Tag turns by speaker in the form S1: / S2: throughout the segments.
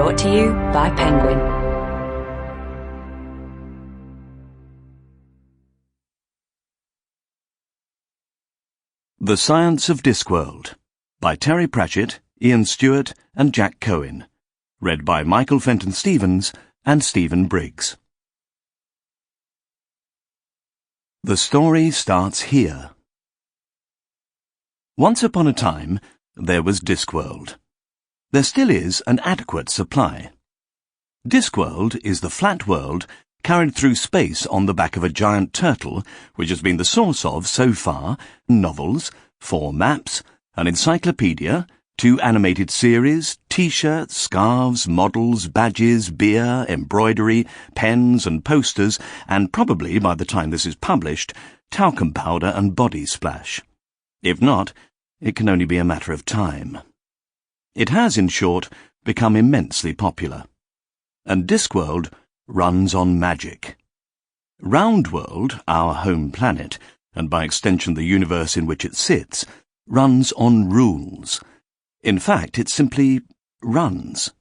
S1: Brought to you by Penguin.
S2: The Science of Discworld by Terry Pratchett, Ian Stewart and Jack Cohen. Read by Michael Fenton Stevens and Stephen Briggs. The story starts here. Once upon a time, there was Discworld. There still is an adequate supply. Discworld is the flat world carried through space on the back of a giant turtle, which has been the source of, so far, novels, 4 maps, an encyclopedia, 2 animated series, t-shirts, scarves, models, badges, beer, embroidery, pens and posters, and probably, by the time this is published, talcum powder and body splash. If not, it can only be a matter of time. It has, in short, become immensely popular. And Discworld runs on magic. Roundworld, our home planet, and by extension the universe in which it sits, runs on rules. In fact, it simply runs.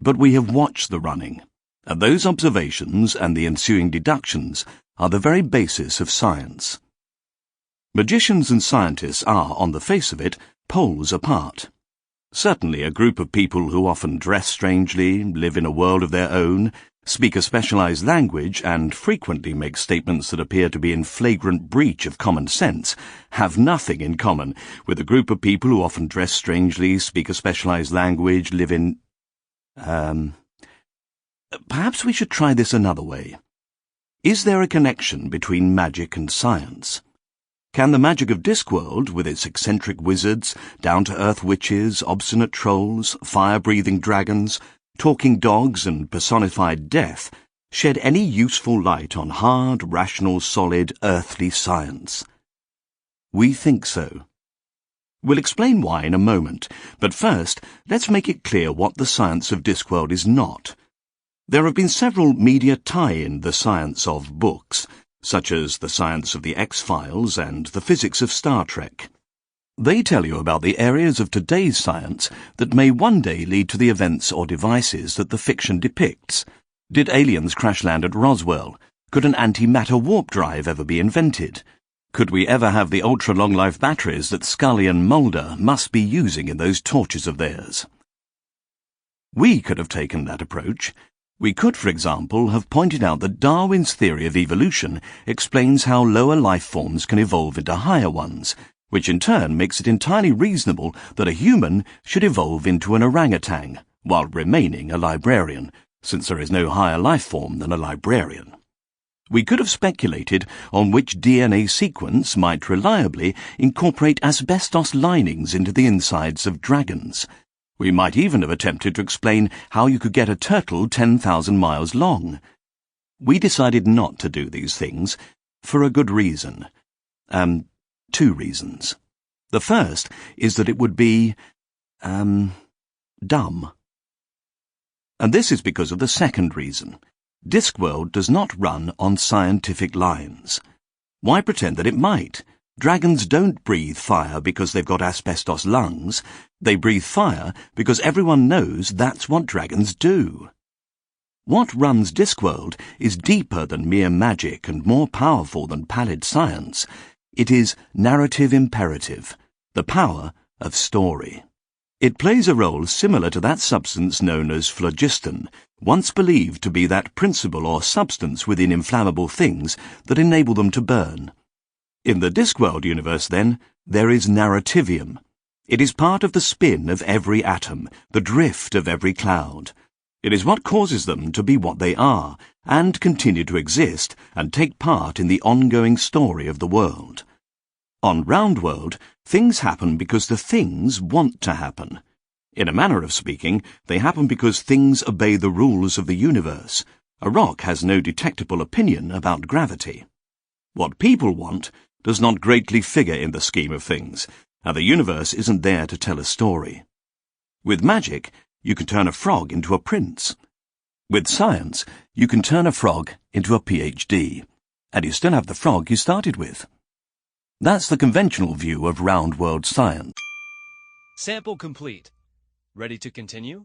S2: But we have watched the running, and those observations and the ensuing deductions are the very basis of science. Magicians and scientists are, on the face of it, poles apart. Certainly a group of people who often dress strangely, live in a world of their own, speak a specialized language, and frequently make statements that appear to be in flagrant breach of common sense, have nothing in common with a group of people who often dress strangely, speak a specialized language, live in... Perhaps we should try this another way. Is there a connection between magic and science? Can the magic of Discworld, with its eccentric wizards, down-to-earth witches, obstinate trolls, fire-breathing dragons, talking dogs and personified death, shed any useful light on hard, rational, solid, earthly science? We think so. We'll explain why in a moment, but first, let's make it clear what the Science of Discworld is not. There have been several media tie-in the science of books, such as the science of the X-Files and the physics of Star Trek. They tell you about the areas of today's science that may one day lead to the events or devices that the fiction depicts. Did aliens crash land at Roswell? Could an antimatter warp drive ever be invented? Could we ever have the ultra-long-life batteries that Scully and Mulder must be using in those torches of theirs? We could have taken that approach. We could, for example, have pointed out that Darwin's theory of evolution explains how lower life forms can evolve into higher ones, which in turn makes it entirely reasonable that a human should evolve into an orangutan, while remaining a librarian, since there is no higher life form than a librarian. We could have speculated on which DNA sequence might reliably incorporate asbestos linings into the insides of dragons. We might even have attempted to explain how you could get a turtle 10,000 miles long. We decided not to do these things, for a good reason. 2 reasons. The first is that it would be, dumb. And this is because of the second reason. Discworld does not run on scientific lines. Why pretend that it might? Dragons don't breathe fire because they've got asbestos lungs. They breathe fire because everyone knows that's what dragons do. What runs Discworld is deeper than mere magic and more powerful than pallid science. It is narrative imperative, the power of story. It plays a role similar to that substance known as phlogiston, once believed to be that principle or substance within inflammable things that enable them to burn. In the Discworld universe, then, there is narrativium. It is part of the spin of every atom, the drift of every cloud. It is what causes them to be what they are, and continue to exist, and take part in the ongoing story of the world. On Roundworld, things happen because the things want to happen. In a manner of speaking, they happen because things obey the rules of the universe. A rock has no detectable opinion about gravity. What people want does not greatly figure in the scheme of things, and the universe isn't there to tell a story. With magic, you can turn a frog into a prince. With science, you can turn a frog into a PhD, and you still have the frog you started with. That's the conventional view of round-world science.
S3: Sample complete. Ready to continue?